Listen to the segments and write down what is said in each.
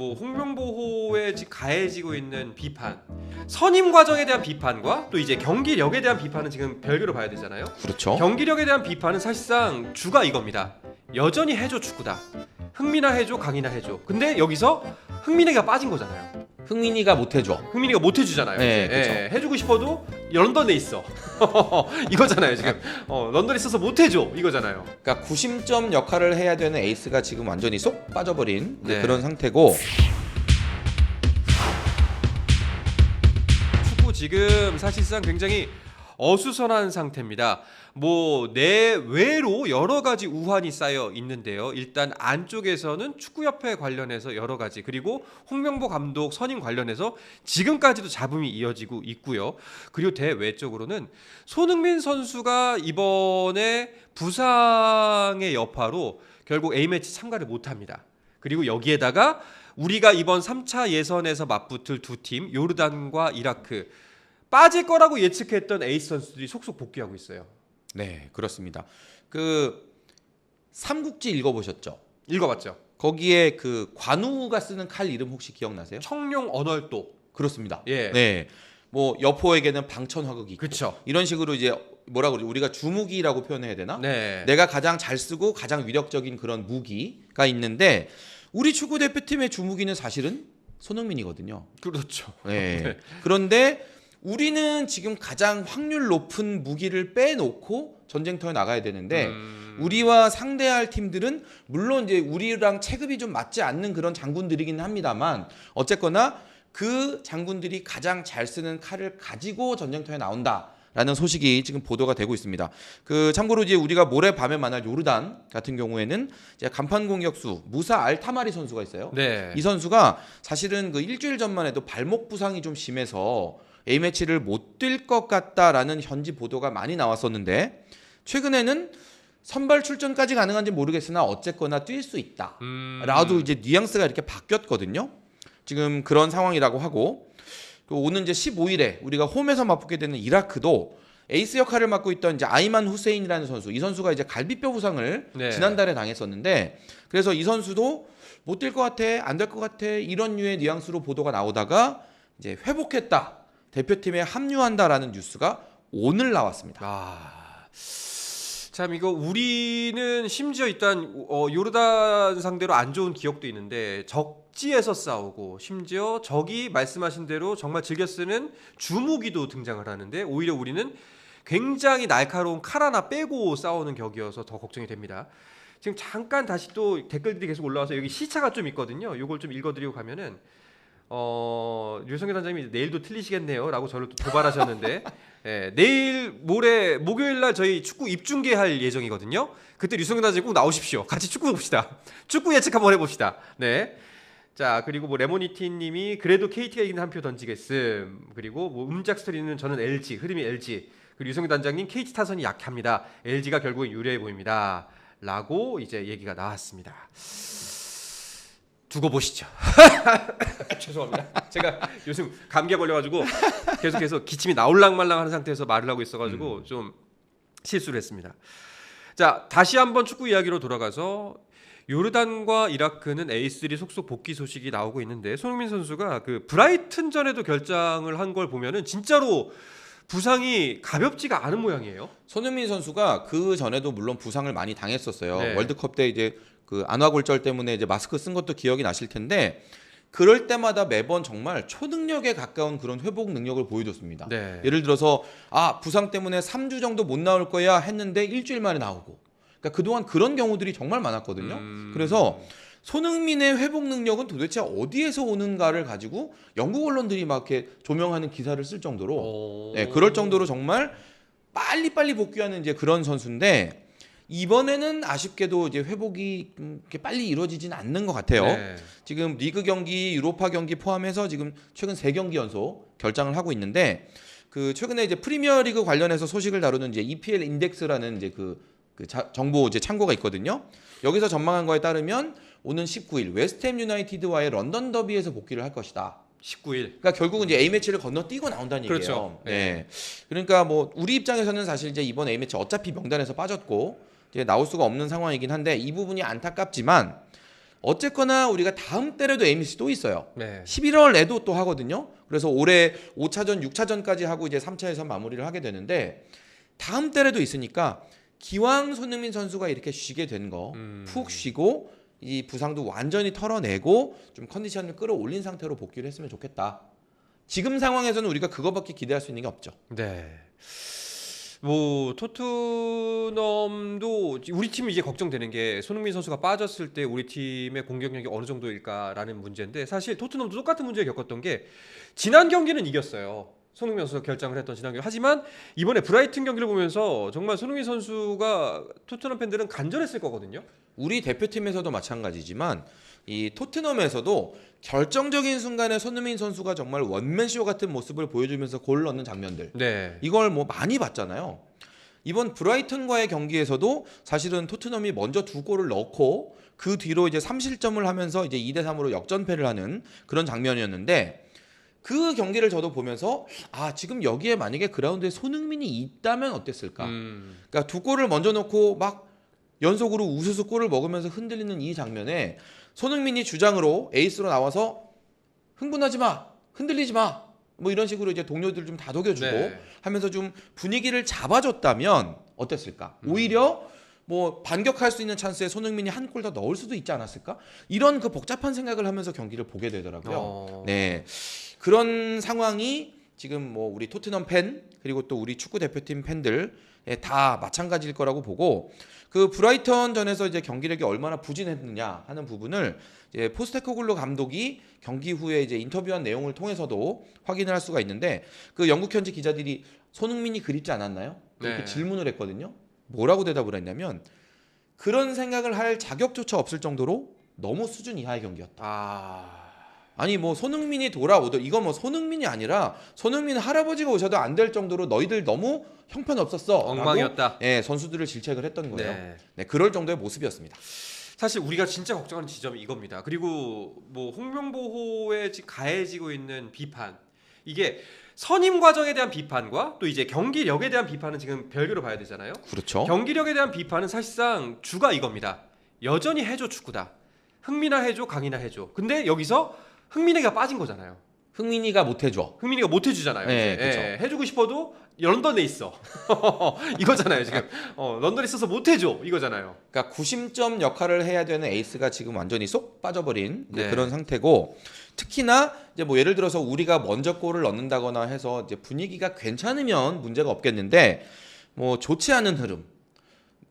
뭐 홍명보호에 가해지고 있는 비판, 선임 과정에 대한 비판과 또 이제 경기력에 대한 비판은 지금 별개로 봐야 되잖아요. 그렇죠. 경기력에 대한 비판은 사실상 주가 이겁니다. 여전히 해줘 축구다. 흥민아 해줘, 강인아 해줘. 근데 여기서 흥민이가 빠진 거잖아요. 흥민이가 못 해줘. 흥민이가 못 해주잖아요. 네, 이제. 그쵸. 해주고 싶어도 런던에 있어. 이거잖아요 지금. 런던에 있어서 못 해줘 이거잖아요. 그러니까 구심점 역할을 해야 되는 에이스가 지금 완전히 쏙 빠져버린 이제 네. 그런 상태고. 축구 지금 사실상 굉장히 어수선한 상태입니다. 뭐 내외로 여러 가지 우환이 쌓여 있는데요. 일단 안쪽에서는 축구협회 관련해서 여러 가지, 그리고 홍명보 감독 선임 관련해서 지금까지도 잡음이 이어지고 있고요. 그리고 대외적으로는 손흥민 선수가 이번에 부상의 여파로 결국 A매치 참가를 못합니다. 그리고 여기에다가 우리가 이번 3차 예선에서 맞붙을 두 팀, 요르단과 이라크, 빠질 거라고 예측했던 에이스 선수들이 속속 복귀하고 있어요. 네, 그렇습니다. 그 삼국지 읽어보셨죠? 읽어봤죠? 거기에 그 관우가 쓰는 칼 이름 혹시 기억나세요? 청룡 언월도. 그렇습니다. 예. 네. 뭐 여포에게는 방천화극이 있고 그렇죠. 이런 식으로 이제 뭐라 그러지? 우리가 주무기라고 표현해야 되나? 네. 내가 가장 잘 쓰고 가장 위력적인 그런 무기가 있는데 우리 축구 대표팀의 주무기는 사실은 손흥민이거든요. 그렇죠. 네. 네. 그런데 우리는 지금 가장 확률 높은 무기를 빼놓고 전쟁터에 나가야 되는데 우리와 상대할 팀들은 물론 이제 우리랑 체급이 좀 맞지 않는 그런 장군들이긴 합니다만 어쨌거나 그 장군들이 가장 잘 쓰는 칼을 가지고 전쟁터에 나온다라는 소식이 지금 보도가 되고 있습니다. 그 참고로 이제 우리가 모레 밤에 만날 요르단 같은 경우에는 이제 간판 공격수 무사 알타마리 선수가 있어요. 네. 이 선수가 사실은 그 일주일 전만 해도 발목 부상이 좀 심해서 A매치를 못 뛸 것 같다라는 현지 보도가 많이 나왔었는데 최근에는 선발 출전까지 가능한지 모르겠으나 어쨌거나 뛸 수 있다 라도 이제 뉘앙스가 이렇게 바뀌었거든요. 지금 그런 상황이라고 하고, 또 오는 이제 15일에 우리가 홈에서 맞붙게 되는 이라크도 에이스 역할을 맡고 있던 이제 아이만 후세인이라는 선수, 이 선수가 이제 갈비뼈 부상을 네. 지난달에 당했었는데 그래서 이 선수도 못 뛸 것 같아, 안 될 것 같아 이런 류의 뉘앙스로 보도가 나오다가 이제 회복했다, 대표팀에 합류한다라는 뉴스가 오늘 나왔습니다. 참 이거 우리는 심지어 일단 요르단 상대로 안 좋은 기억도 있는데 적지에서 싸우고 심지어 적이 말씀하신 대로 정말 즐겨 쓰는 주무기도 등장을 하는데 오히려 우리는 굉장히 날카로운 칼 하나 빼고 싸우는 격이어서 더 걱정이 됩니다. 지금 잠깐 다시 또 댓글들이 계속 올라와서 여기 시차가 좀 있거든요. 이걸 좀 읽어드리고 가면은 류성현 단장님이 내일도 틀리시겠네요 라고 저를 또 도발하셨는데 예, 내일 모레 목요일날 저희 축구 입중계할 예정이거든요. 그때 류성현 단장님 꼭 나오십시오. 같이 축구 봅시다. 축구 예측 한번 해봅시다. 네. 자, 그리고 뭐 레모니티님이 그래도 KT가 이기는 한 표 던지겠음. 그리고 뭐 음작스토리는 저는 LG, 흐름이 LG. 그리고 류성현 단장님 KT 타선이 약합니다. LG가 결국은 유리해 보입니다. 라고 이제 얘기가 나왔습니다. 두고 보시죠. 죄송합니다. 제가 요즘 감기에 걸려가지고 계속해서 기침이 나올랑말랑하는 상태에서 말을 하고 있어가지고 좀 실수를 했습니다. 자, 다시 한번 축구 이야기로 돌아가서 요르단과 이라크는 에이스들이 속속 복귀 소식이 나오고 있는데 손흥민 선수가 그 브라이튼전에도 결장을 한 걸 보면은 진짜로 부상이 가볍지가 않은 모양이에요. 손흥민 선수가 그 전에도 물론 부상을 많이 당했었어요. 네. 월드컵 때 이제 그 안화골절 때문에 이제 마스크 쓴 것도 기억이 나실 텐데 그럴 때마다 매번 정말 초능력에 가까운 그런 회복 능력을 보여줬습니다. 네. 예를 들어서 부상 때문에 3주 정도 못 나올 거야 했는데 일주일 만에 나오고, 그러니까 그동안 그런 경우들이 정말 많았거든요. 그래서 손흥민의 회복 능력은 도대체 어디에서 오는가를 가지고 영국 언론들이 막 이렇게 조명하는 기사를 쓸 정도로 네, 그럴 정도로 정말 빨리빨리 복귀하는 이제 그런 선수인데 이번에는 아쉽게도 이제 회복이 좀 이렇게 빨리 이루어지진 않는 것 같아요. 네. 지금 리그 경기, 유로파 경기 포함해서 지금 최근 3경기 연속 결장을 하고 있는데 그 최근에 이제 프리미어리그 관련해서 소식을 다루는 이제 EPL 인덱스라는 이제 정보 이제 창고가 있거든요. 여기서 전망한 거에 따르면 오는 19일 웨스트햄 유나이티드와의 런던 더비에서 복귀를 할 것이다. 19일. 그러니까 결국은 이제 A 매치를 건너뛰고 나온다는 얘기예요. 그렇죠. 네. 그러니까 뭐 우리 입장에서는 사실 이제 이번 A 매치 어차피 명단에서 빠졌고 이제 나올 수가 없는 상황이긴 한데 이 부분이 안타깝지만 어쨌거나 우리가 다음 달에도 AMC 또 있어요. 네. 11월에도 또 하거든요. 그래서 올해 5차전, 6차전까지 하고 이제 3차 예선 마무리를 하게 되는데 다음 달에도 있으니까 기왕 손흥민 선수가 이렇게 쉬게 된 거 푹 쉬고 이 부상도 완전히 털어내고 좀 컨디션을 끌어올린 상태로 복귀를 했으면 좋겠다. 지금 상황에서는 우리가 그거밖에 기대할 수 있는 게 없죠. 네. 뭐 토트넘도 우리 팀이 이제 걱정되는 게 손흥민 선수가 빠졌을 때 우리 팀의 공격력이 어느 정도일까라는 문제인데 사실 토트넘도 똑같은 문제를 겪었던 게 지난 경기는 이겼어요. 손흥민 선수가 결정을 했던 지난 경기. 하지만 이번에 브라이튼 경기를 보면서 정말 손흥민 선수가 토트넘 팬들은 간절했을 거거든요. 우리 대표팀에서도 마찬가지지만 이 토트넘에서도 결정적인 순간에 손흥민 선수가 정말 원맨쇼 같은 모습을 보여주면서 골을 넣는 장면들 네. 이걸 뭐 많이 봤잖아요. 이번 브라이튼과의 경기에서도 사실은 토트넘이 먼저 2골을 넣고 그 뒤로 이제 3실점을 하면서 이제 2대3으로 역전패를 하는 그런 장면이었는데 그 경기를 저도 보면서 아 지금 여기에 만약에 그라운드에 손흥민이 있다면 어땠을까? 그러니까 2골을 먼저 넣고 막 연속으로 우수수 골을 먹으면서 흔들리는 이 장면에 손흥민이 주장으로 에이스로 나와서 흥분하지 마, 흔들리지 마, 뭐 이런 식으로 이제 동료들 좀 다독여주고 네. 하면서 좀 분위기를 잡아줬다면 어땠을까? 오히려 뭐 반격할 수 있는 찬스에 손흥민이 한 골 더 넣을 수도 있지 않았을까? 이런 그 복잡한 생각을 하면서 경기를 보게 되더라고요. 네, 그런 상황이 지금 뭐 우리 토트넘 팬 그리고 또 우리 축구 대표팀 팬들 다 마찬가지일 거라고 보고 그 브라이턴전에서 이제 경기력이 얼마나 부진했느냐 하는 부분을 이제 포스테코글루 감독이 경기 후에 이제 인터뷰한 내용을 통해서도 확인을 할 수가 있는데 그 영국 현지 기자들이 손흥민이 그립지 않았나요? 이렇게 네. 질문을 했거든요. 뭐라고 대답을 했냐면 그런 생각을 할 자격조차 없을 정도로 너무 수준 이하의 경기였다. 아니 뭐 손흥민이 돌아오도 이거 뭐 손흥민이 아니라 손흥민 할아버지가 오셔도 안 될 정도로 너희들 너무 형편없었어. 엉망이었다. 예, 선수들을 질책을 했던 거예요. 네. 네, 그럴 정도의 모습이었습니다. 사실 우리가 진짜 걱정하는 지점이 이겁니다. 그리고 뭐 홍명보호에 가해지고 있는 비판 이게 선임 과정에 대한 비판과 또 이제 경기력에 대한 비판은 지금 별개로 봐야 되잖아요. 그렇죠. 경기력에 대한 비판은 사실상 주가 이겁니다. 여전히 해줘 축구다. 흥민아 해줘, 강인아 해줘. 근데 여기서 흥민이가 빠진 거잖아요. 흥민이가 못 해줘. 흥민이가 못 해주잖아요. 네, 이제. 그쵸. 예, 해주고 싶어도 런던에 있어. 이거잖아요 지금. 런던에 있어서 못 해줘 이거잖아요. 그러니까 90점 역할을 해야 되는 에이스가 지금 완전히 쏙 빠져버린 이제 네. 그런 상태고 특히나 이제 뭐 예를 들어서 우리가 먼저 골을 넣는다거나 해서 이제 분위기가 괜찮으면 문제가 없겠는데 뭐 좋지 않은 흐름.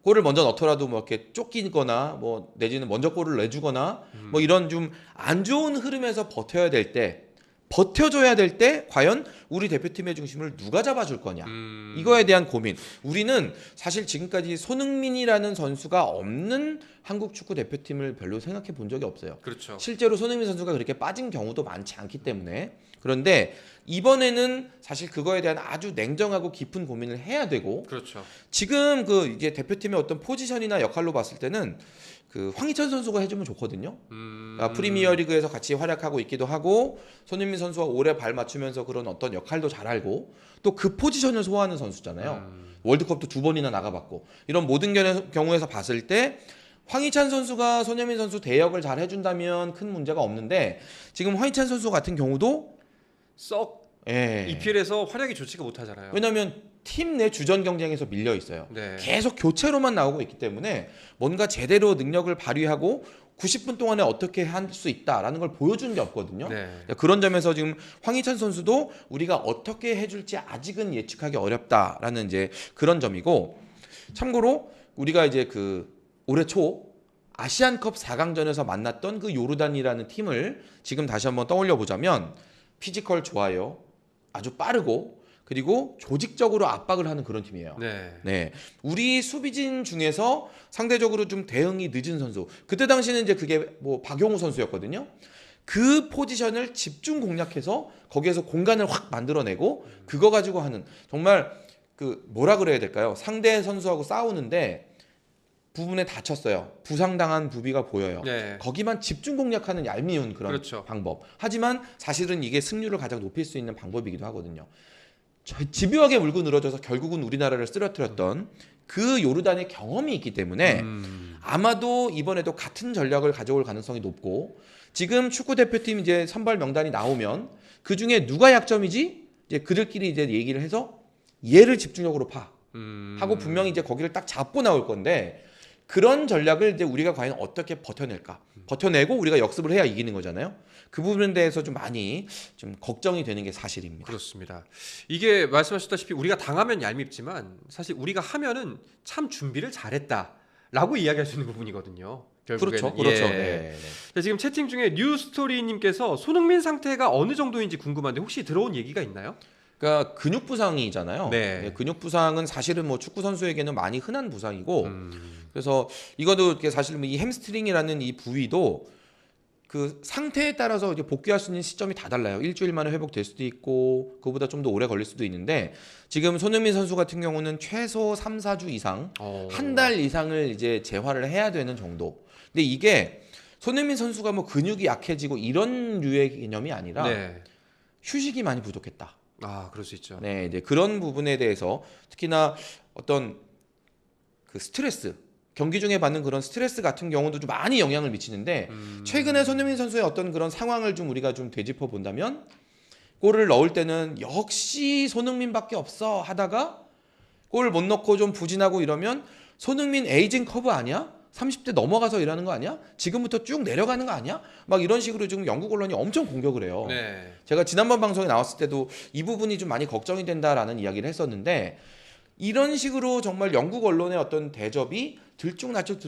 골을 먼저 넣더라도 뭐 이렇게 쫓기거나 뭐 내지는 먼저 골을 내주거나 뭐 이런 좀 안 좋은 흐름에서 버텨야 될 때 버텨줘야 될 때 과연 우리 대표팀의 중심을 누가 잡아줄 거냐 이거에 대한 고민. 우리는 사실 지금까지 손흥민이라는 선수가 없는 한국 축구 대표팀을 별로 생각해 본 적이 없어요. 그렇죠. 실제로 손흥민 선수가 그렇게 빠진 경우도 많지 않기 때문에 그런데 이번에는 사실 그거에 대한 아주 냉정하고 깊은 고민을 해야 되고 그렇죠. 지금 그 이제 대표팀의 어떤 포지션이나 역할로 봤을 때는 그 황희찬 선수가 해주면 좋거든요. 프리미어리그에서 같이 활약하고 있기도 하고 손흥민 선수와 오래 발 맞추면서 그런 어떤 역할도 잘 알고 또 그 포지션을 소화하는 선수잖아요. 월드컵도 2번이나 나가봤고 이런 모든 경우에서 봤을 때 황희찬 선수가 손흥민 선수 대역을 잘 해준다면 큰 문제가 없는데 지금 황희찬 선수 같은 경우도 썩 예. EPL에서 활약이 좋지가 못하잖아요. 왜냐하면 팀 내 주전 경쟁에서 밀려 있어요. 네. 계속 교체로만 나오고 있기 때문에 뭔가 제대로 능력을 발휘하고 90분 동안에 어떻게 할 수 있다라는 걸 보여준 게 없거든요. 네. 그런 점에서 지금 황희찬 선수도 우리가 어떻게 해줄지 아직은 예측하기 어렵다라는 이제 그런 점이고 참고로 우리가 이제 그 올해 초 아시안컵 4강전에서 만났던 그 요르단이라는 팀을 지금 다시 한번 떠올려 보자면 피지컬 좋아요. 아주 빠르고 그리고 조직적으로 압박을 하는 그런 팀이에요. 네. 네, 우리 수비진 중에서 상대적으로 좀 대응이 늦은 선수. 그때 당시는 이제 그게 뭐 박용우 선수였거든요. 그 포지션을 집중 공략해서 거기에서 공간을 확 만들어내고 그거 가지고 하는 정말 그 뭐라 그래야 될까요? 상대 선수하고 싸우는데 부분에 다쳤어요. 부상당한 부비가 보여요. 네. 거기만 집중 공략하는 얄미운 그런 그렇죠. 방법. 하지만 사실은 이게 승률을 가장 높일 수 있는 방법이기도 하거든요. 집요하게 물고 늘어져서 결국은 우리나라를 쓰러뜨렸던 그 요르단의 경험이 있기 때문에 아마도 이번에도 같은 전략을 가져올 가능성이 높고 지금 축구 대표팀 이제 선발 명단이 나오면 그 중에 누가 약점이지? 이제 그들끼리 이제 얘기를 해서 얘를 집중적으로 파 하고 분명히 이제 거기를 딱 잡고 나올 건데 그런 전략을 이제 우리가 과연 어떻게 버텨낼까? 버텨내고 우리가 역습을 해야 이기는 거잖아요. 그 부분에 대해서 좀 많이 좀 걱정이 되는 게 사실입니다. 그렇습니다. 이게 말씀하셨다시피 우리가 당하면 얄밉지만 사실 우리가 하면은 참 준비를 잘했다라고 이야기할 수 있는 부분이거든요. 결국에는. 그렇죠. 예. 네. 자, 지금 채팅 중에 뉴스토리님께서 손흥민 상태가 어느 정도인지 궁금한데 혹시 들어온 얘기가 있나요? 그러니까 근육 부상이잖아요. 네. 네, 근육 부상은 사실은 뭐 축구 선수에게는 많이 흔한 부상이고, 그래서 이것도 이렇게 사실 이 햄스트링이라는 이 부위도 그 상태에 따라서 이제 복귀할 수 있는 시점이 다 달라요. 일주일 만에 회복될 수도 있고, 그보다 좀 더 오래 걸릴 수도 있는데, 지금 손흥민 선수 같은 경우는 최소 3, 4주 이상, 한 달 이상을 이제 재활을 해야 되는 정도. 근데 이게 손흥민 선수가 뭐 근육이 약해지고 이런 류의 개념이 아니라 네. 휴식이 많이 부족했다. 아, 그럴 수 있죠. 네, 이제 그런 부분에 대해서 특히나 어떤 그 스트레스, 경기 중에 받는 그런 스트레스 같은 경우도 좀 많이 영향을 미치는데 최근에 손흥민 선수의 어떤 그런 상황을 좀 우리가 좀 되짚어 본다면 골을 넣을 때는 역시 손흥민밖에 없어 하다가 골을 못 넣고 좀 부진하고 이러면 손흥민 에이징 커브 아니야? 30대 넘어가서 일하는 거 아니야? 지금부터 쭉 내려가는 거 아니야? 막 이런 식으로 지금 영국 언론이 엄청 공격을 해요. 네. 제가 지난번 방송에 나왔을 때도 이 부분이 좀 많이 걱정이 된다라는 이야기를 했었는데 이런 식으로 정말 영국 언론의 어떤 대접이 들쭉날쭉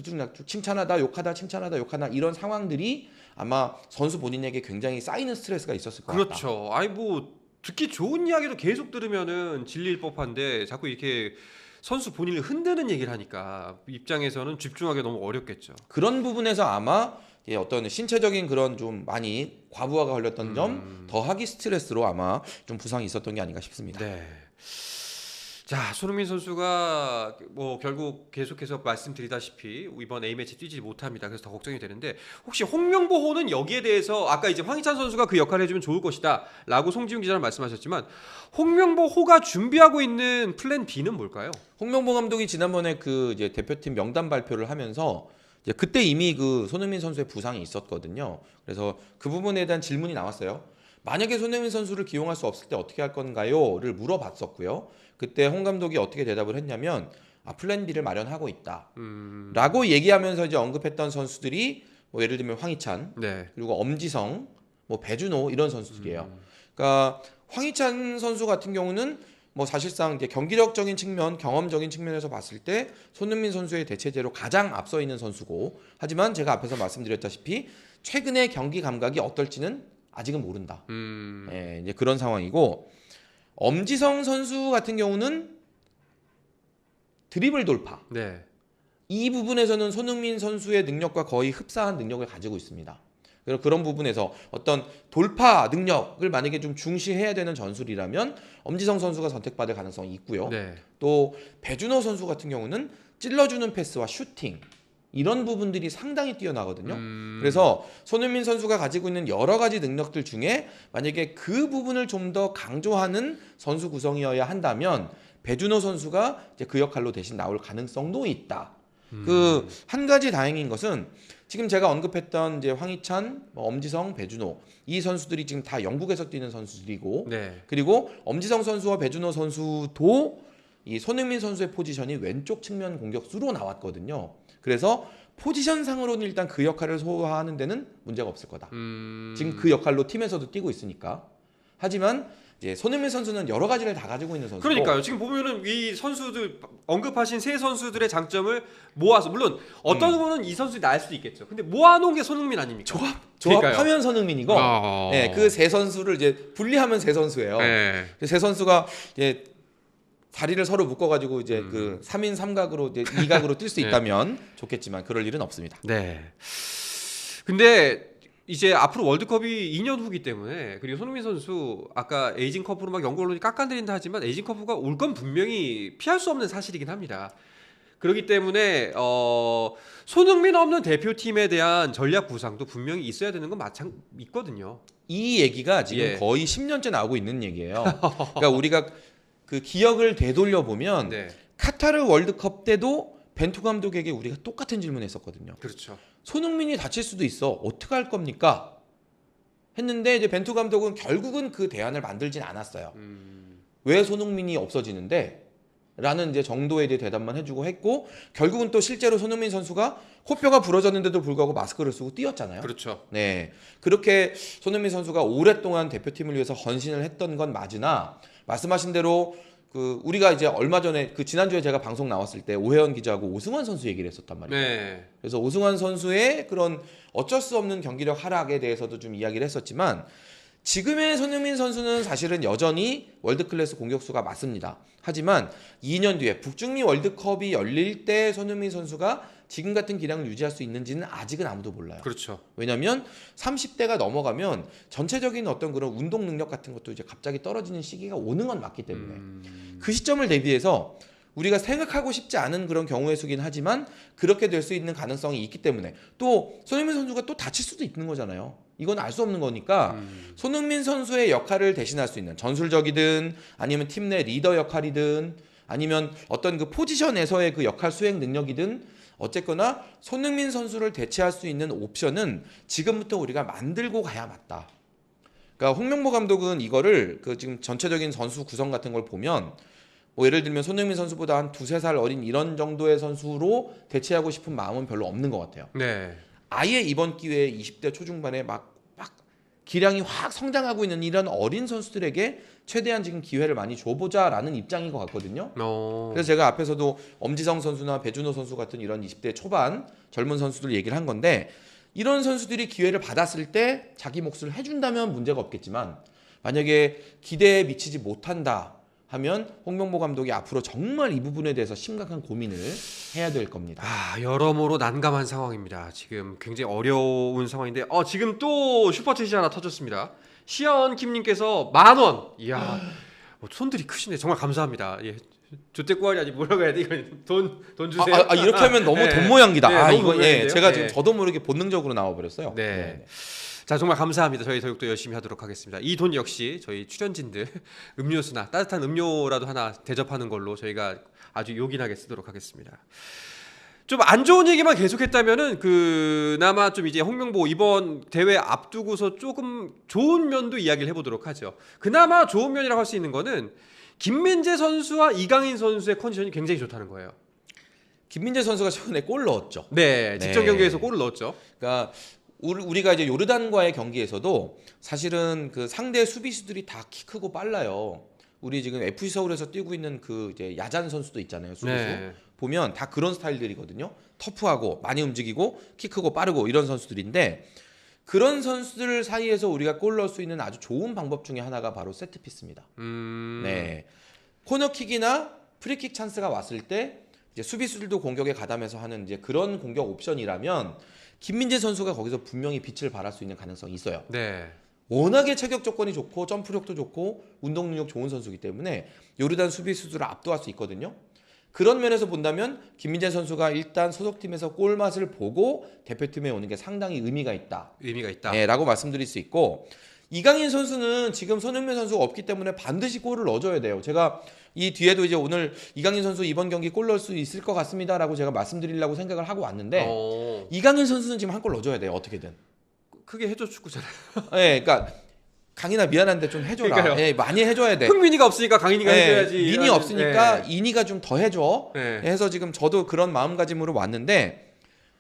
칭찬하다 욕하다 칭찬하다 욕하다 이런 상황들이 아마 선수 본인에게 굉장히 쌓이는 스트레스가 있었을 것 같다. 그렇죠. 아니 뭐 듣기 좋은 이야기도 계속 들으면은 질릴 법한데 자꾸 이렇게 선수 본인을 흔드는 얘기를 하니까 입장에서는 집중하기 너무 어렵겠죠. 그런 부분에서 아마 어떤 신체적인 그런 좀 많이 과부하가 걸렸던 점 더하기 스트레스로 아마 좀 부상이 있었던 게 아닌가 싶습니다. 네. 자, 손흥민 선수가 뭐 결국 계속해서 말씀드리다시피 이번 A매치 뛰지 못합니다. 그래서 더 걱정이 되는데 혹시 홍명보호는 여기에 대해서 아까 이제 황희찬 선수가 그 역할을 해주면 좋을 것이다 라고 송지훈 기자는 말씀하셨지만 홍명보호가 준비하고 있는 플랜 B는 뭘까요? 홍명보 감독이 지난번에 그 이제 대표팀 명단 발표를 하면서 이제 그때 이미 그 손흥민 선수의 부상이 있었거든요. 그래서 그 부분에 대한 질문이 나왔어요. 만약에 손흥민 선수를 기용할 수 없을 때 어떻게 할 건가요?를 물어봤었고요. 그때 홍 감독이 어떻게 대답을 했냐면 플랜 B를 마련하고 있다라고 얘기하면서 이제 언급했던 선수들이 뭐 예를 들면 황희찬, 네. 그리고 엄지성, 뭐 배준호 이런 선수들이에요. 그러니까 황희찬 선수 같은 경우는 뭐 사실상 이제 경기력적인 측면, 경험적인 측면에서 봤을 때 손흥민 선수의 대체제로 가장 앞서 있는 선수고, 하지만 제가 앞에서 말씀드렸다시피 최근의 경기 감각이 어떨지는 아직은 모른다. 예, 이제 그런 상황이고, 엄지성 선수 같은 경우는 드리블 돌파. 네. 이 부분에서는 손흥민 선수의 능력과 거의 흡사한 능력을 가지고 있습니다. 그래서 그런 부분에서 어떤 돌파 능력을 만약에 좀 중시해야 되는 전술이라면 엄지성 선수가 선택받을 가능성이 있고요. 네. 또 배준호 선수 같은 경우는 찔러주는 패스와 슈팅 이런 부분들이 상당히 뛰어나거든요. 그래서 손흥민 선수가 가지고 있는 여러 가지 능력들 중에 만약에 그 부분을 좀 더 강조하는 선수 구성이어야 한다면 배준호 선수가 이제 그 역할로 대신 나올 가능성도 있다. 그 한 가지 다행인 것은 지금 제가 언급했던 이제 황희찬, 엄지성, 배준호 이 선수들이 지금 다 영국에서 뛰는 선수들이고, 네. 그리고 엄지성 선수와 배준호 선수도 이 손흥민 선수의 포지션이 왼쪽 측면 공격수로 나왔거든요. 그래서 포지션상으로는 일단 그 역할을 소화하는 데는 문제가 없을 거다. 지금 그 역할로 팀에서도 뛰고 있으니까. 하지만 이제 손흥민 선수는 여러 가지를 다 가지고 있는 선수고. 그러니까요. 지금 보면은 이 선수들 언급하신 세 선수들의 장점을 모아서 물론 어떤 거는 이 선수들이 나을 수도 있겠죠. 근데 모아놓은 게 손흥민 아닙니까? 조합하면 손흥민이고, 네, 그 세 선수를 이제 분리하면 세 선수예요. 네. 세 선수가 이제 다리를 서로 묶어가지고 이제 그 3인 3각으로 이제 2각으로 뛸 수 있다면 좋겠지만 그럴 일은 없습니다. 네. 근데 이제 앞으로 월드컵이 2년 후기 때문에, 그리고 손흥민 선수 아까 에이징 커브로 막 영국 언론이 깎아내린다 하지만 에이징 커브가 올 건 분명히 피할 수 없는 사실이긴 합니다. 그렇기 때문에 손흥민 없는 대표팀에 대한 전략 구상도 분명히 있어야 되는 건 있거든요. 이 얘기가 지금 예. 거의 10년째 나오고 있는 얘기예요. 그러니까 우리가 그 기억을 되돌려 보면 네. 카타르 월드컵 때도 벤투 감독에게 우리가 똑같은 질문했었거든요. 그렇죠. 손흥민이 다칠 수도 있어. 어떻게 할 겁니까? 했는데 이제 벤투 감독은 결국은 그 대안을 만들진 않았어요. 왜 손흥민이 없어지는데? 라는 이제 정도에 대해 대답만 해주고 했고 결국은 또 실제로 손흥민 선수가 코뼈가 부러졌는데도 불구하고 마스크를 쓰고 뛰었잖아요. 그렇죠. 네, 그렇게 손흥민 선수가 오랫동안 대표팀을 위해서 헌신을 했던 건 맞으나 말씀하신 대로 그 우리가 이제 얼마 전에 그 지난주에 제가 방송 나왔을 때 오해원 기자하고 오승환 선수 얘기를 했었단 말이에요. 네. 그래서 오승환 선수의 그런 어쩔 수 없는 경기력 하락에 대해서도 좀 이야기를 했었지만 지금의 손흥민 선수는 사실은 여전히 월드클래스 공격수가 맞습니다. 하지만 2년 뒤에 북중미 월드컵이 열릴 때 손흥민 선수가 지금 같은 기량을 유지할 수 있는지는 아직은 아무도 몰라요. 그렇죠. 왜냐하면 30대가 넘어가면 전체적인 어떤 그런 운동 능력 같은 것도 이제 갑자기 떨어지는 시기가 오는 건 맞기 때문에 그 시점을 대비해서 우리가 생각하고 싶지 않은 그런 경우의 수긴 하지만 그렇게 될 수 있는 가능성이 있기 때문에 또 손흥민 선수가 또 다칠 수도 있는 거잖아요. 이건 알 수 없는 거니까 손흥민 선수의 역할을 대신할 수 있는 전술적이든 아니면 팀 내 리더 역할이든 아니면 어떤 그 포지션에서의 그 역할 수행 능력이든 어쨌거나 손흥민 선수를 대체할 수 있는 옵션은 지금부터 우리가 만들고 가야 맞다. 그러니까 홍명보 감독은 이거를 그 지금 전체적인 선수 구성 같은 걸 보면 뭐 예를 들면 손흥민 선수보다 한 두세 살 어린 이런 정도의 선수로 대체하고 싶은 마음은 별로 없는 것 같아요. 네. 아예 이번 기회에 20대 초중반에 막 기량이 확 성장하고 있는 이런 어린 선수들에게 최대한 지금 기회를 많이 줘보자라는 입장인 것 같거든요. 그래서 제가 앞에서도 엄지성 선수나 배준호 선수 같은 이런 20대 초반 젊은 선수들 얘기를 한 건데 이런 선수들이 기회를 받았을 때 자기 몫을 해준다면 문제가 없겠지만 만약에 기대에 미치지 못한다 하면 홍명보 감독이 앞으로 정말 이 부분에 대해서 심각한 고민을 해야 될 겁니다. 여러모로 난감한 상황입니다. 지금 굉장히 어려운 상황인데 지금 또 슈퍼챗이 하나 터졌습니다. 시아원 킴님께서 10,000원. 이야, 손들이 크시네. 정말 감사합니다. 예. 조태구알이 아니 뭐라고 해야 돼? 이건 돈 주세요. 이렇게 하면 너무 돈 모양이다. 네, 이거 모양인데요? 제가 지금 저도 모르게 본능적으로 나와 버렸어요. 네. 자, 정말 감사합니다. 저희 더욱더 열심히 하도록 하겠습니다. 이 돈 역시 저희 출연진들 음료수나 따뜻한 음료라도 하나 대접하는 걸로 저희가 아주 요긴하게 쓰도록 하겠습니다. 좀 안 좋은 얘기만 계속했다면은 그나마 좀 이제 홍명보 이번 대회 앞두고서 조금 좋은 면도 이야기를 해보도록 하죠. 그나마 좋은 면이라고 할 수 있는 거는 김민재 선수와 이강인 선수의 컨디션이 굉장히 좋다는 거예요. 김민재 선수가 최근에 골 넣었죠. 네, 직전 경기에서 골을 넣었죠. 그러니까 우리가 이제 요르단과의 경기에서도 사실은 그 상대 수비수들이 다 키 크고 빨라요. 우리 지금 FC 서울에서 뛰고 있는 그 이제 야잔 선수도 있잖아요. 수비수. 네. 보면 다 그런 스타일들이거든요. 터프하고 많이 움직이고 키 크고 빠르고 이런 선수들인데 그런 선수들 사이에서 우리가 골 넣을 수 있는 아주 좋은 방법 중에 하나가 바로 세트피스입니다. 네. 코너킥이나 프리킥 찬스가 왔을 때 이제 수비수들도 공격에 가담해서 하는 이제 그런 공격 옵션이라면 김민재 선수가 거기서 분명히 빛을 발할 수 있는 가능성이 있어요. 네. 워낙에 체격 조건이 좋고 점프력도 좋고 운동 능력 좋은 선수이기 때문에 요르단 수비수들을 압도할 수 있거든요. 그런 면에서 본다면 김민재 선수가 일단 소속팀에서 골맛을 보고 대표팀에 오는 게 상당히 의미가 있다. 의미가 있다. 네, 라고 말씀드릴 수 있고 이강인 선수는 지금 손흥민 선수가 없기 때문에 반드시 골을 넣어줘야 돼요. 제가 이 뒤에도 이제 오늘 이강인 선수 이번 경기 골 넣을 수 있을 것 같습니다라고 제가 말씀드리려고 생각을 하고 왔는데 이강인 선수는 지금 한 골 넣어줘야 돼요. 어떻게든. 크게 해줘 축구잖아요. 네, 그러니까 강인아 미안한데 좀 해줘라. 네, 많이 해줘야 돼. 흥민이가 없으니까 강인이가 해줘야지. 민이 없으니까 인이가 좀 더 해줘. 네. 해서 지금 저도 그런 마음가짐으로 왔는데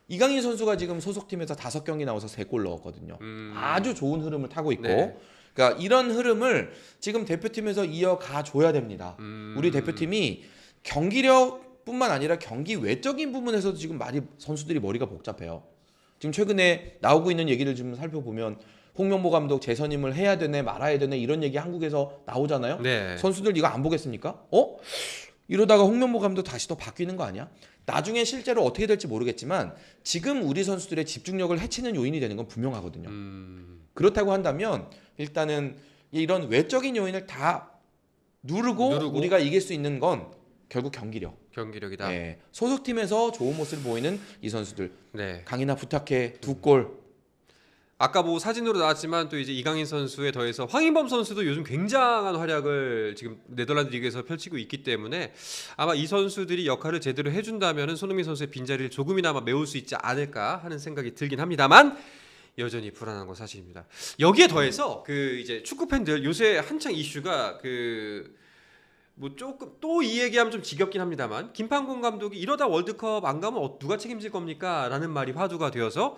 이강인 선수가 지금 소속팀에서 5경기 나와서 3골 넣었거든요. 아주 좋은 흐름을 타고 있고 네. 그러니까 이런 흐름을 지금 대표팀에서 이어가 줘야 됩니다. 우리 대표팀이 경기력뿐만 아니라 경기 외적인 부분에서도 지금 많이 선수들이 머리가 복잡해요. 지금 최근에 나오고 있는 얘기를 좀 살펴보면 홍명보 감독 재선임을 해야 되네 말아야 되네 이런 얘기 한국에서 나오잖아요. 네. 선수들 이거 안 보겠습니까? 이러다가 홍명보 감독 다시 또 바뀌는 거 아니야? 나중에 실제로 어떻게 될지 모르겠지만 지금 우리 선수들의 집중력을 해치는 요인이 되는 건 분명하거든요. 그렇다고 한다면 일단은 이런 외적인 요인을 다 누르고 우리가 이길 수 있는 건 결국 경기력이다. 네. 소속팀에서 좋은 모습을 보이는 이 선수들. 네. 강인아 부탁해 2골. 아까 뭐 사진으로 나왔지만 또 이제 이강인 선수에 더해서 황인범 선수도 요즘 굉장한 활약을 지금 네덜란드 리그에서 펼치고 있기 때문에 아마 이 선수들이 역할을 제대로 해준다면은 손흥민 선수의 빈자리를 조금이나마 메울 수 있지 않을까 하는 생각이 들긴 합니다만 여전히 불안한 건 사실입니다. 여기에 더해서 그 이제 축구 팬들 요새 한창 이슈가 그 뭐 조금 또 이 얘기하면 좀 지겹긴 합니다만 김판곤 감독이 이러다 월드컵 안 가면 누가 책임질 겁니까? 라는 말이 화두가 되어서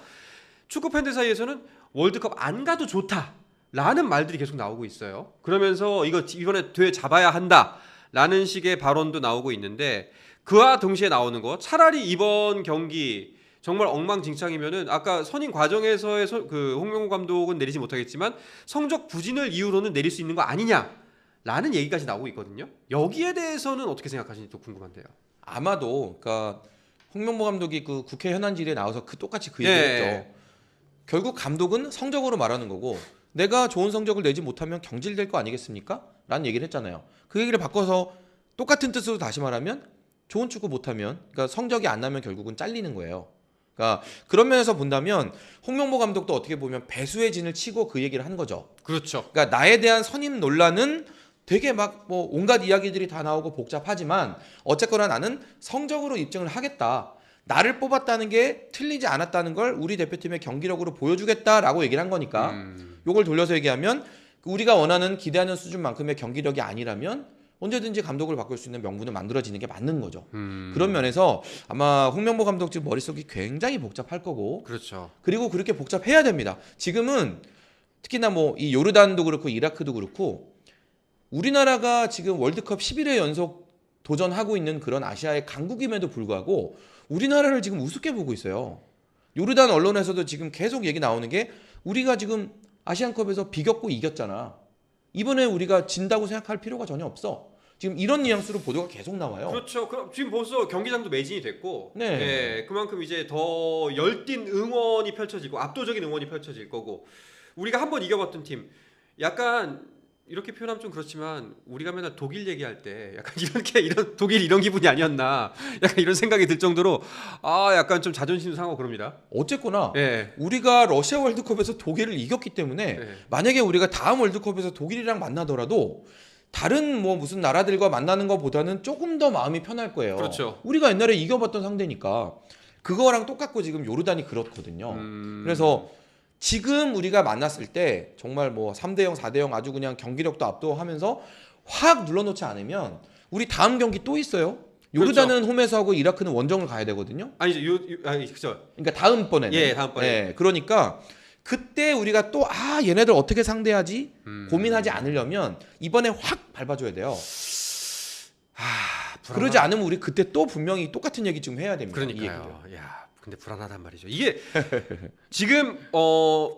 축구 팬들 사이에서는 월드컵 안 가도 좋다라는 말들이 계속 나오고 있어요. 그러면서 이번에 되에 잡아야 한다라는 식의 발언도 나오고 있는데 그와 동시에 나오는 거 차라리 이번 경기 정말 엉망진창이면은 아까 선임 과정에서의 그 홍명보 감독은 내리지 못하겠지만 성적 부진을 이유로는 내릴 수 있는 거 아니냐라는 얘기까지 나오고 있거든요. 여기에 대해서는 어떻게 생각하시는지 또 궁금한데요. 아마도 그러니까 홍명보 감독이 그 국회 현안질에 나와서 똑같이 그 예. 얘기했죠. 결국 감독은 성적으로 말하는 거고 내가 좋은 성적을 내지 못하면 경질될 거 아니겠습니까? 라는 얘기를 했잖아요. 그 얘기를 바꿔서 똑같은 뜻으로 다시 말하면 좋은 축구 못하면 그러니까 성적이 안 나면 결국은 잘리는 거예요. 그러니까 그런 면에서 본다면 홍명보 감독도 어떻게 보면 배수의 진을 치고 그 얘기를 한 거죠. 그렇죠. 그러니까 나에 대한 선임 논란은 되게 막 뭐 온갖 이야기들이 다 나오고 복잡하지만 어쨌거나 나는 성적으로 입증을 하겠다. 나를 뽑았다는 게 틀리지 않았다는 걸 우리 대표팀의 경기력으로 보여주겠다라고 얘기를 한 거니까 요걸 돌려서 얘기하면 우리가 원하는 기대하는 수준만큼의 경기력이 아니라면 언제든지 감독을 바꿀 수 있는 명분을 만들어지는 게 맞는 거죠. 그런 면에서 아마 홍명보 감독 지금 머릿속이 굉장히 복잡할 거고 그렇죠. 그리고 그렇게 복잡해야 됩니다. 지금은 특히나 뭐 이 요르단도 그렇고 이라크도 그렇고 우리나라가 지금 월드컵 11회 연속 도전하고 있는 그런 아시아의 강국임에도 불구하고 우리나라를 지금 우습게 보고 있어요. 요르단 언론에서도 지금 계속 얘기 나오는 게 우리가 지금 아시안컵에서 비겼고 이겼잖아. 이번에 우리가 진다고 생각할 필요가 전혀 없어. 지금 이런 뉘앙스로 보도가 계속 나와요. 그렇죠. 그럼 지금 벌써 경기장도 매진이 됐고, 네. 네, 그만큼 이제 더 열띤 응원이 펼쳐지고 압도적인 응원이 펼쳐질 거고, 우리가 한번 이겨봤던 팀, 약간 이렇게 표현하면 좀 그렇지만 우리가 맨날 독일 얘기할 때 약간 이런 독일 이런 기분이 아니었나, 약간 이런 생각이 들 정도로 약간 좀 자존심도 상하고 그럽니다. 어쨌거나 네. 우리가 러시아 월드컵에서 독일을 이겼기 때문에 네. 만약에 우리가 다음 월드컵에서 독일이랑 만나더라도 다른 뭐 무슨 나라들과 만나는 것보다는 조금 더 마음이 편할 거예요. 그렇죠. 우리가 옛날에 이겨봤던 상대니까 그거랑 똑같고 지금 요르단이 그렇거든요. 그래서 지금 우리가 만났을 때 정말 뭐 3대0, 4대0 아주 그냥 경기력도 압도하면서 확 눌러놓지 않으면 우리 다음 경기 또 있어요. 요르단은 그렇죠. 홈에서 하고 이라크는 원정을 가야 되거든요. 아니죠. 그렇죠. 그러니까 다음번에는. 예, 다음번에. 예, 그러니까 그때 우리가 또 얘네들 어떻게 상대하지? 고민하지 않으려면 이번에 확 밟아줘야 돼요. 그러지 않으면 우리 그때 또 분명히 똑같은 얘기 지금 해야 됩니다. 이 그러니까요. 얘기를. 야, 근데 불안하단 말이죠. 이게 지금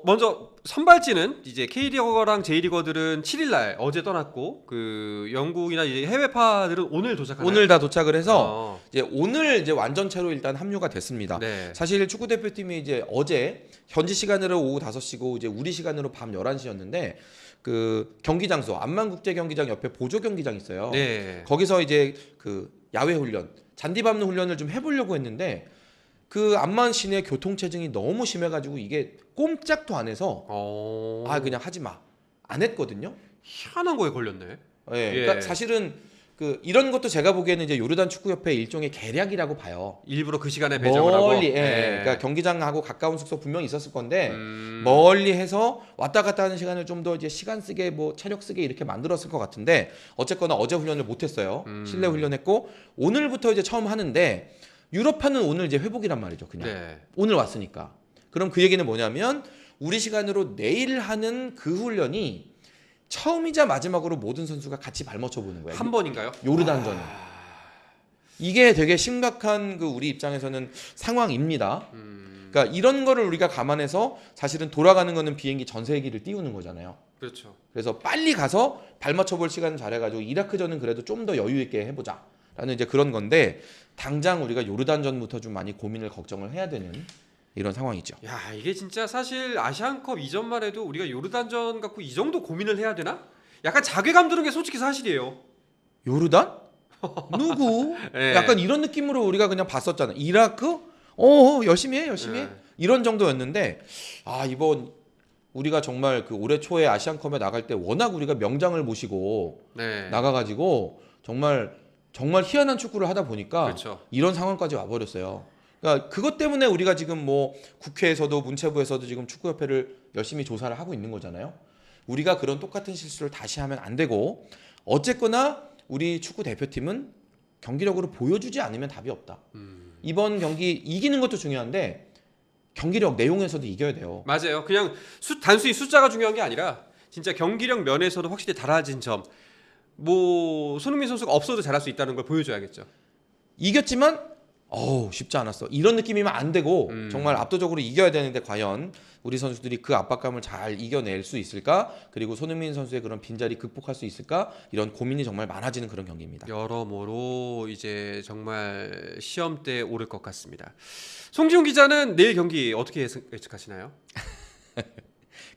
먼저 선발진은 이제 K리거랑 J리거들은 7일 날 어제 떠났고 그 영국이나 이제 해외파들은 오늘 도착하나요? 오늘 다 도착을 해서 이제 오늘 이제 완전체로 일단 합류가 됐습니다. 네. 사실 축구 대표팀이 이제 어제 현지 시간으로 오후 5시고 이제 우리 시간으로 밤 11시였는데 그 경기 장소 암만 국제 경기장 옆에 보조 경기장 있어요. 네. 거기서 이제 그 야외 훈련, 잔디 밟는 훈련을 좀 해보려고 했는데 그 암만 시내 교통체증이 너무 심해가지고 이게 꼼짝도 안 해서 그냥 하지 마. 안 했거든요. 희한한 거에 걸렸네. 예. 예. 그러니까 사실은 그 이런 것도 제가 보기에는 이제 요르단 축구협회 일종의 계략이라고 봐요. 일부러 그 시간에 배정을 하고. 멀리, 네. 그러니까 경기장하고 가까운 숙소 분명히 있었을 건데 멀리 해서 왔다 갔다 하는 시간을 좀 더 이제 시간 쓰게 뭐 체력 쓰게 이렇게 만들었을 것 같은데 어쨌거나 어제 훈련을 못했어요. 실내 훈련했고 오늘부터 이제 처음 하는데 유럽파는 오늘 이제 회복이란 말이죠. 그냥 네. 오늘 왔으니까. 그럼 그 얘기는 뭐냐면 우리 시간으로 내일 하는 그 훈련이 처음이자 마지막으로 모든 선수가 같이 발맞춰 보는 거예요. 한 번인가요? 요르단전은. 이게 되게 심각한 그 우리 입장에서는 상황입니다. 그러니까 이런 거를 우리가 감안해서 사실은 돌아가는 거는 비행기 전세기를 띄우는 거잖아요. 그렇죠. 그래서 빨리 가서 발맞춰 볼 시간을 잘해가지고 이라크전은 그래도 좀 더 여유 있게 해보자. 라는 이제 그런 건데 당장 우리가 요르단전부터 좀 많이 고민을 걱정을 해야 되는 이런 상황이죠. 야, 이게 진짜 사실 아시안컵 이전만 해도 우리가 요르단전 갖고 이 정도 고민을 해야 되나? 약간 자괴감 드는 게 솔직히 사실이에요. 요르단? 누구? 네. 약간 이런 느낌으로 우리가 그냥 봤었잖아. 이라크? 열심히 해. 네. 이런 정도였는데 이번 우리가 정말 그 올해 초에 아시안컵에 나갈 때 워낙 우리가 명장을 모시고 네. 나가가지고 정말 희한한 축구를 하다 보니까 그렇죠. 이런 상황까지 와버렸어요. 그러니까 그것 때문에 우리가 지금 뭐 국회에서도 문체부에서도 지금 축구협회를 열심히 조사를 하고 있는 거잖아요. 우리가 그런 똑같은 실수를 다시 하면 안 되고 어쨌거나 우리 축구 대표팀은 경기력으로 보여주지 않으면 답이 없다. 이번 경기 이기는 것도 중요한데 경기력 내용에서도 이겨야 돼요. 맞아요. 그냥 단순히 숫자가 중요한 게 아니라 진짜 경기력 면에서도 확실히 달라진 점. 뭐 손흥민 선수가 없어도 잘할 수 있다는 걸 보여줘야겠죠. 이겼지만 쉽지 않았어. 이런 느낌이면 안 되고 정말 압도적으로 이겨야 되는데 과연 우리 선수들이 그 압박감을 잘 이겨낼 수 있을까? 그리고 손흥민 선수의 그런 빈자리 극복할 수 있을까? 이런 고민이 정말 많아지는 그런 경기입니다. 여러모로 이제 정말 시험대에 오를 것 같습니다. 송지훈 기자는 내일 경기 어떻게 예측하시나요?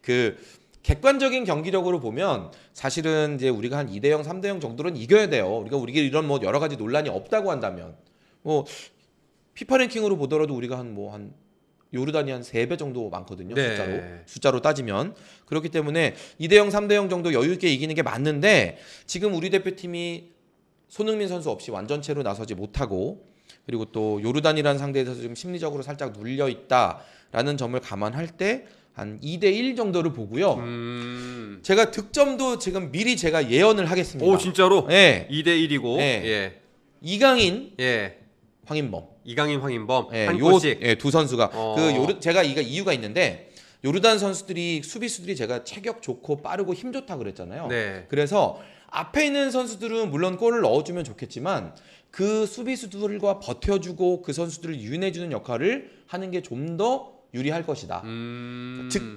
그 객관적인 경기력으로 보면 사실은 이제 우리가 한 2대0, 3대0 정도는 이겨야 돼요. 우리가 이런 뭐 여러 가지 논란이 없다고 한다면 뭐 피파 랭킹으로 보더라도 우리가 한 요르단이 한 3배 정도 많거든요. 네. 숫자로 따지면. 그렇기 때문에 2대0, 3대0 정도 여유 있게 이기는 게 맞는데 지금 우리 대표팀이 손흥민 선수 없이 완전체로 나서지 못하고 그리고 또 요르단이라는 상대에서 좀 심리적으로 살짝 눌려 있다라는 점을 감안할 때 한 2대1 정도를 보고요. 제가 득점도 지금 미리 제가 예언을 하겠습니다. 오 진짜로? 네. 2대1이고 네. 예. 이강인, 예. 황인범. 이강인, 황인범 예, 한 골씩. 두 선수가 어. 제가 이유가 있는데 요르단 선수들이 수비수들이 제가 체격 좋고 빠르고 힘 좋다 그랬잖아요. 네. 그래서 앞에 있는 선수들은 물론 골을 넣어주면 좋겠지만 그 수비수들과 버텨주고 그 선수들을 유인해주는 역할을 하는 게 좀 더 유리할 것이다.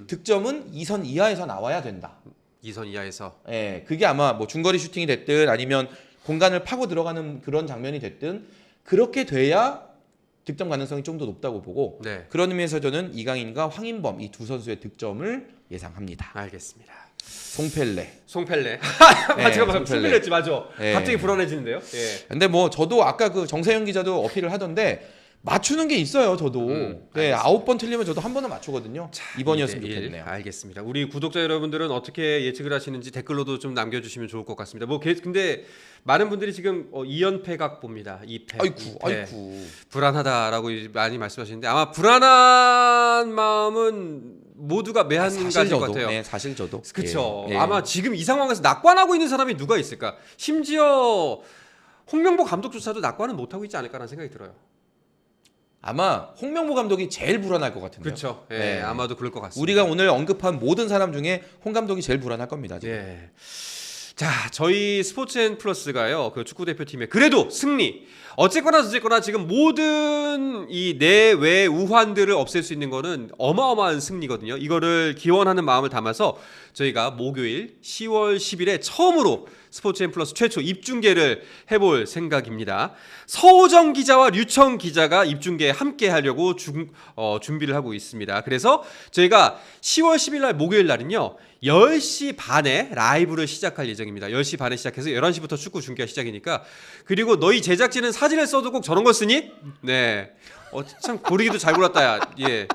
득점은 2선 이하에서 나와야 된다. 2선 이하에서. 예, 그게 아마 뭐 중거리 슈팅이 됐든 아니면 공간을 파고 들어가는 그런 장면이 됐든 그렇게 돼야 득점 가능성이 좀 더 높다고 보고 네. 그런 의미에서 저는 이강인과 황인범 이 두 선수의 득점을 예상합니다. 알겠습니다. 송펠레. 송펠레. 네, 제가 송펠레. 송펠레였지 맞아. 네. 갑자기 불안해지는데요. 예. 근데 뭐 저도 아까 그 정세영 기자도 어필을 하던데 맞추는 게 있어요. 저도. 네, 알겠습니다. 9번 틀리면 저도 한 번은 맞추거든요. 이번이었으면 2대1. 좋겠네요. 알겠습니다. 우리 구독자 여러분들은 어떻게 예측을 하시는지 댓글로도 좀 남겨주시면 좋을 것 같습니다. 근데 많은 분들이 지금 2연패 각 봅니다. 2패. 아이쿠. 불안하다라고 많이 말씀하시는데 아마 불안한 마음은 모두가 매한가지일 것 같아요. 네, 사실 저도. 그렇죠. 예. 아마 지금 이 상황에서 낙관하고 있는 사람이 누가 있을까? 심지어 홍명보 감독조차도 낙관은 못하고 있지 않을까라는 생각이 들어요. 아마 홍명보 감독이 제일 불안할 것 같은데요. 그렇죠. 예, 네. 아마도 그럴 것 같습니다. 우리가 오늘 언급한 모든 사람 중에 홍 감독이 제일 불안할 겁니다. 지금. 예. 자, 저희 스포츠앤 플러스가요. 그 축구 대표팀의 그래도 승리. 어쨌거나 지금 모든 이 내외 우환들을 없앨 수 있는 거는 어마어마한 승리거든요. 이거를 기원하는 마음을 담아서 저희가 목요일 10월 10일에 처음으로 스포츠앤 플러스 최초 입중계를 해볼 생각입니다. 서호정 기자와 류청 기자가 입중계 함께 하려고 준비를 하고 있습니다. 그래서 저희가 10월 10일 날 목요일 날은요. 10시 반에 라이브를 시작할 예정입니다. 10시 반에 시작해서 11시부터 축구 중계가 시작이니까. 그리고 너희 제작진은 사진을 써도 꼭 저런 거 쓰니? 네. 참 고르기도 잘 골랐다. 야. 예.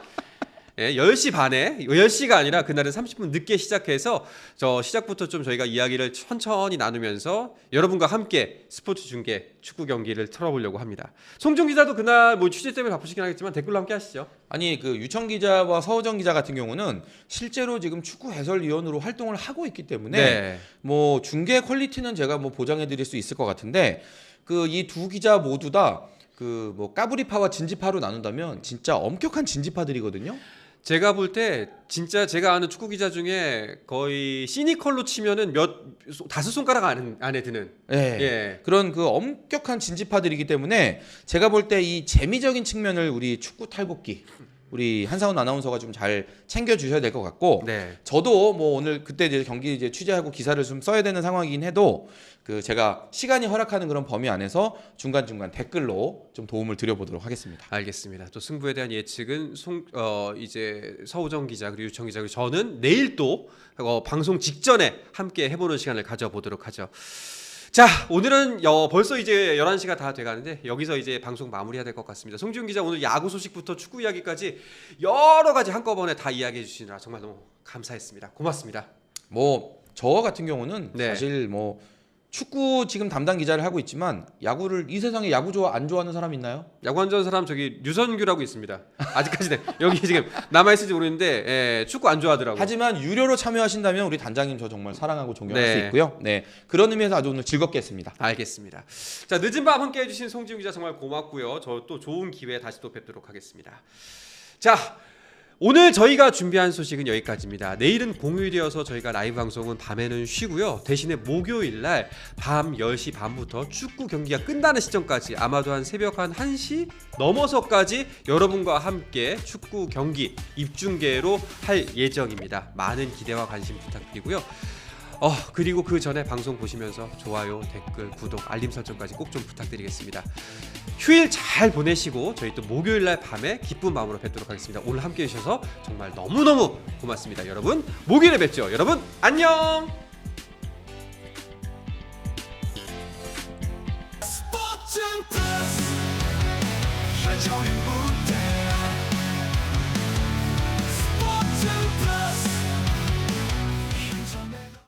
예, 10시 반에 10시가 아니라 그날은 30분 늦게 시작해서 시작부터 좀 저희가 이야기를 천천히 나누면서 여러분과 함께 스포츠 중계 축구 경기를 털어보려고 합니다. 송종 기자도 그날 뭐 취재 때문에 바쁘시긴 하겠지만 댓글로 함께 하시죠. 아니 그 유청 기자와 서호정 기자 같은 경우는 실제로 지금 축구 해설위원으로 활동을 하고 있기 때문에 네. 뭐 중계 퀄리티는 제가 뭐 보장해드릴 수 있을 것 같은데 그 이 두 기자 모두 다 그 뭐 까부리파와 진지파로 나눈다면 진짜 엄격한 진지파들이거든요. 제가 볼 때 진짜 제가 아는 축구 기자 중에 거의 시니컬로 치면은 다섯 손가락 안에 드는 네. 예. 그런 그 엄격한 진지파들이기 때문에 제가 볼 때 이 재미적인 측면을 우리 축구 탈곡기 우리 한상훈 아나운서가 좀 잘 챙겨 주셔야 될 것 같고 네. 저도 뭐 오늘 그때 이제 경기 이제 취재하고 기사를 좀 써야 되는 상황이긴 해도 그 제가 시간이 허락하는 그런 범위 안에서 중간중간 댓글로 좀 도움을 드려보도록 하겠습니다. 알겠습니다. 또 승부에 대한 예측은 이제 서우정 기자 그리고 유청 기자 그리고 저는 내일 또 방송 직전에 함께 해보는 시간을 가져보도록 하죠. 자, 오늘은 벌써 이제 11시가 다 돼가는데 여기서 이제 방송 마무리해야 될 것 같습니다. 송지훈 기자 오늘 야구 소식부터 축구 이야기까지 여러 가지 한꺼번에 다 이야기해 주시느라 정말 너무 감사했습니다. 고맙습니다. 뭐 저 같은 경우는 네. 사실 뭐 축구 지금 담당 기자를 하고 있지만 야구를 이 세상에 야구 안 좋아하는 사람 있나요? 야구 안 좋아하는 사람 저기 류선규라고 있습니다. 아직까지는 여기 지금 남아있을지 모르겠는데 예, 축구 안 좋아하더라고요. 하지만 유료로 참여하신다면 우리 단장님 저 정말 사랑하고 존경할 네. 수 있고요. 네, 그런 의미에서 아주 오늘 즐겁게 했습니다. 알겠습니다. 자, 늦은 밤 함께 해주신 송지훈 기자 정말 고맙고요. 저 또 좋은 기회에 다시 또 뵙도록 하겠습니다. 자, 오늘 저희가 준비한 소식은 여기까지입니다. 내일은 공휴일이어서 저희가 라이브 방송은 밤에는 쉬고요. 대신에 목요일 날 밤 10시 반부터 축구 경기가 끝나는 시점까지 아마도 한 새벽 한 1시 넘어서까지 여러분과 함께 축구 경기 입중계로 할 예정입니다. 많은 기대와 관심 부탁드리고요. 그리고 그 전에 방송 보시면서 좋아요, 댓글, 구독, 알림 설정까지 꼭 좀 부탁드리겠습니다. 휴일 잘 보내시고 저희 또 목요일 날 밤에 기쁜 마음으로 뵙도록 하겠습니다. 오늘 함께 해주셔서 정말 너무너무 고맙습니다. 여러분 목요일에 뵙죠. 여러분 안녕. 스포츠 플러스 한정의